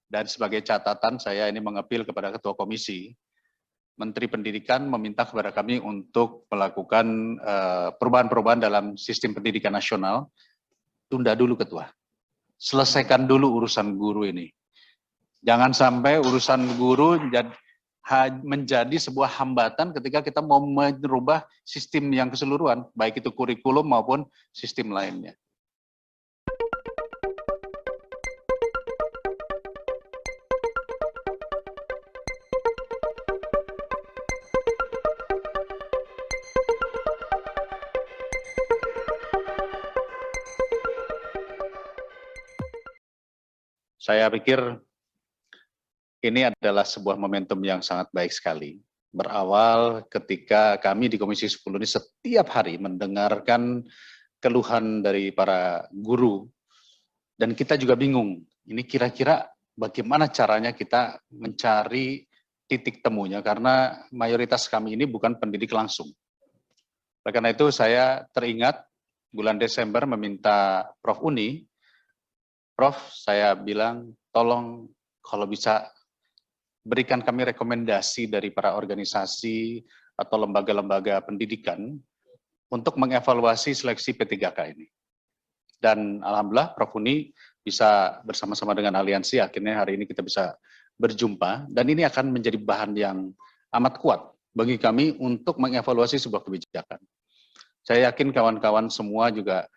Dan sebagai catatan saya ini mengepil kepada Ketua Komisi, Menteri Pendidikan meminta kepada kami untuk melakukan perubahan-perubahan dalam sistem pendidikan nasional. Tunda dulu Ketua, selesaikan dulu urusan guru ini. Jangan sampai urusan guru menjadi sebuah hambatan ketika kita mau merubah sistem yang keseluruhan, baik itu kurikulum maupun sistem lainnya. Saya pikir ini adalah sebuah momentum yang sangat baik sekali. Berawal ketika kami di Komisi 10 ini setiap hari mendengarkan keluhan dari para guru, dan kita juga bingung, ini kira-kira bagaimana caranya kita mencari titik temunya, karena mayoritas kami ini bukan pendidik langsung. Oleh karena itu saya teringat bulan Desember meminta Prof. Uni, Prof, saya bilang, tolong kalau bisa berikan kami rekomendasi dari para organisasi atau lembaga-lembaga pendidikan untuk mengevaluasi seleksi P3K ini. Dan alhamdulillah Prof. Uni bisa bersama-sama dengan aliansi, akhirnya hari ini kita bisa berjumpa, dan ini akan menjadi bahan yang amat kuat bagi kami untuk mengevaluasi sebuah kebijakan. Saya yakin kawan-kawan semua juga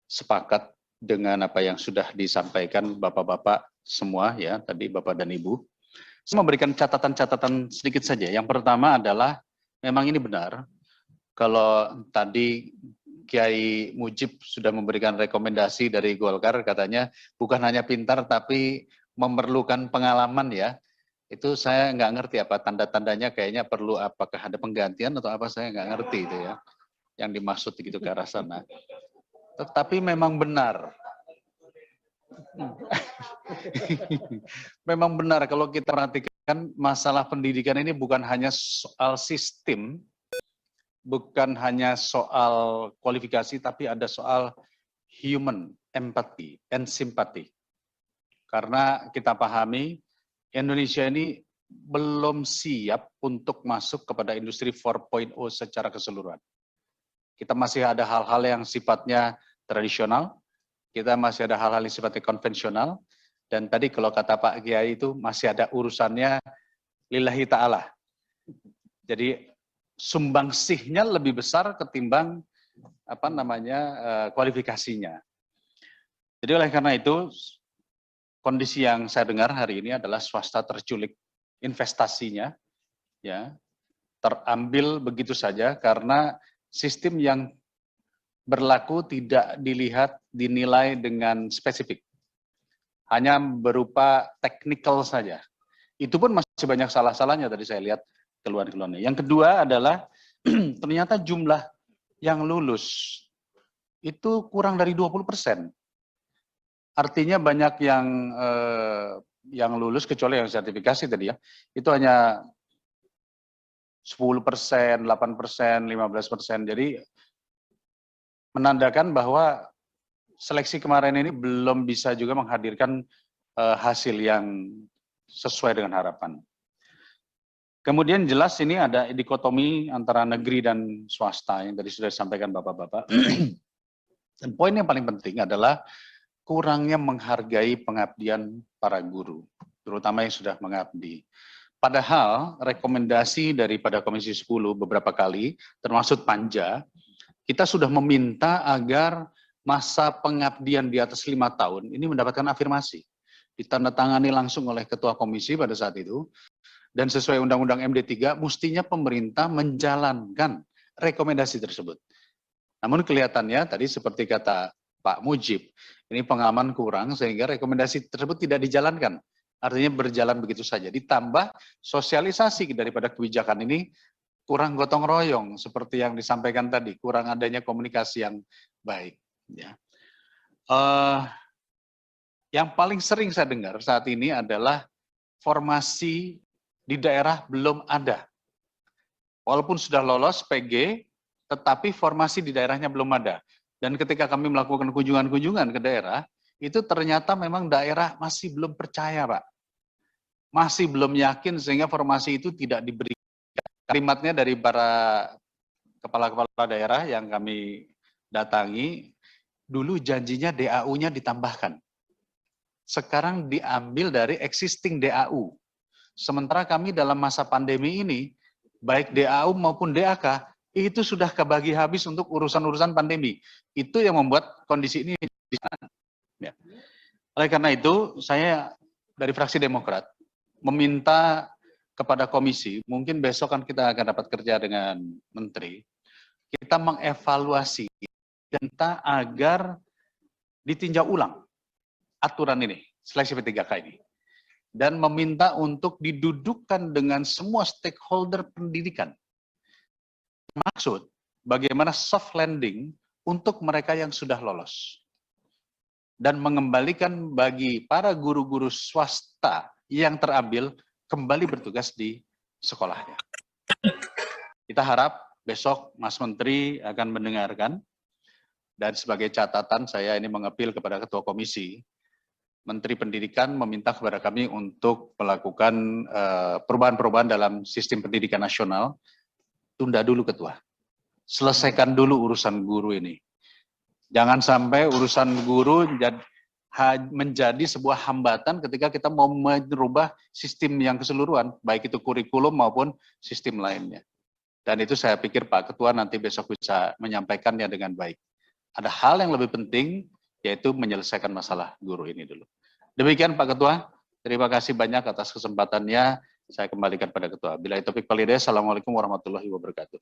sepakat dengan apa yang sudah disampaikan Bapak-Bapak semua ya, tadi Bapak dan Ibu. Saya memberikan catatan-catatan sedikit saja. Yang pertama adalah, memang ini benar, kalau tadi Kiai Mujib sudah memberikan rekomendasi dari Golkar, katanya bukan hanya pintar tapi memerlukan pengalaman ya. Itu saya nggak ngerti apa tanda-tandanya, kayaknya perlu apakah ada penggantian atau apa, saya nggak ngerti itu ya. Yang dimaksud gitu ke arah sana. Tetapi memang benar. Memang benar kalau kita perhatikan masalah pendidikan ini bukan hanya soal sistem, bukan hanya soal kualifikasi, tapi ada soal human, empathy, and sympathy. Karena kita pahami Indonesia ini belum siap untuk masuk kepada industri 4.0 secara keseluruhan. Kita masih ada hal-hal yang sifatnya tradisional, kita masih ada hal-hal yang sifatnya konvensional, dan tadi kalau kata Pak Kiai itu masih ada urusannya lillahi ta'ala. Jadi sumbangsihnya lebih besar ketimbang kualifikasinya. Jadi oleh karena itu, kondisi yang saya dengar hari ini adalah swasta terculik investasinya, ya, terambil begitu saja karena sistem yang berlaku tidak dinilai dengan spesifik. Hanya berupa teknikal saja. Itu pun masih banyak salah-salahnya tadi saya lihat keluhan-keluhannya. Yang kedua adalah ternyata jumlah yang lulus itu kurang dari 20%. Artinya banyak yang lulus, kecuali yang sertifikasi tadi ya, itu hanya 10%, 8%, 15%. Jadi menandakan bahwa seleksi kemarin ini belum bisa juga menghadirkan hasil yang sesuai dengan harapan. Kemudian jelas ini ada dikotomi antara negeri dan swasta yang tadi sudah disampaikan Bapak-Bapak. Dan poin yang paling penting adalah kurangnya menghargai pengabdian para guru, terutama yang sudah mengabdi. Padahal rekomendasi daripada Komisi 10 beberapa kali, termasuk Panja, kita sudah meminta agar masa pengabdian di atas 5 tahun ini mendapatkan afirmasi. Ditandatangani langsung oleh Ketua Komisi pada saat itu, dan sesuai Undang-Undang MD3, mestinya pemerintah menjalankan rekomendasi tersebut. Namun kelihatannya tadi seperti kata Pak Mujib, ini pengalaman kurang sehingga rekomendasi tersebut tidak dijalankan. Artinya berjalan begitu saja. Ditambah sosialisasi daripada kebijakan ini kurang gotong royong seperti yang disampaikan tadi, kurang adanya komunikasi yang baik. Ya. Yang paling sering saya dengar saat ini adalah formasi di daerah belum ada. Walaupun sudah lolos PG, tetapi formasi di daerahnya belum ada. Dan ketika kami melakukan kunjungan-kunjungan ke daerah, itu ternyata memang daerah masih belum percaya, Pak. masih belum yakin sehingga formasi itu tidak diberi. Kalimatnya dari para kepala-kepala daerah yang kami datangi, dulu janjinya DAU-nya ditambahkan. Sekarang diambil dari existing DAU. Sementara kami dalam masa pandemi ini, baik DAU maupun DAK, itu sudah kebagi habis untuk urusan-urusan pandemi. Itu yang membuat kondisi ini. Ya. Oleh karena itu, saya dari fraksi Demokrat meminta kepada komisi, mungkin besok kan kita akan dapat kerja dengan menteri, kita mengevaluasi data agar ditinjau ulang aturan ini, seleksi P3K ini. Dan meminta untuk didudukkan dengan semua stakeholder pendidikan. Maksud, bagaimana soft landing untuk mereka yang sudah lolos. Dan mengembalikan bagi para guru-guru swasta yang terambil kembali bertugas di sekolahnya. Kita harap besok Mas Menteri akan mendengarkan, dan sebagai catatan saya ini mengepil kepada Ketua Komisi, Menteri Pendidikan meminta kepada kami untuk melakukan perubahan-perubahan dalam sistem pendidikan nasional. Tunda dulu Ketua, selesaikan dulu urusan guru ini. Jangan sampai urusan guru menjadi sebuah hambatan ketika kita mau merubah sistem yang keseluruhan, baik itu kurikulum maupun sistem lainnya. Dan itu saya pikir Pak Ketua nanti besok bisa menyampaikannya dengan baik. Ada hal yang lebih penting, yaitu menyelesaikan masalah guru ini dulu. Demikian Pak Ketua, terima kasih banyak atas kesempatannya. Saya kembalikan pada Ketua. Billahi taufiq wal hidayah. Assalamualaikum warahmatullahi wabarakatuh.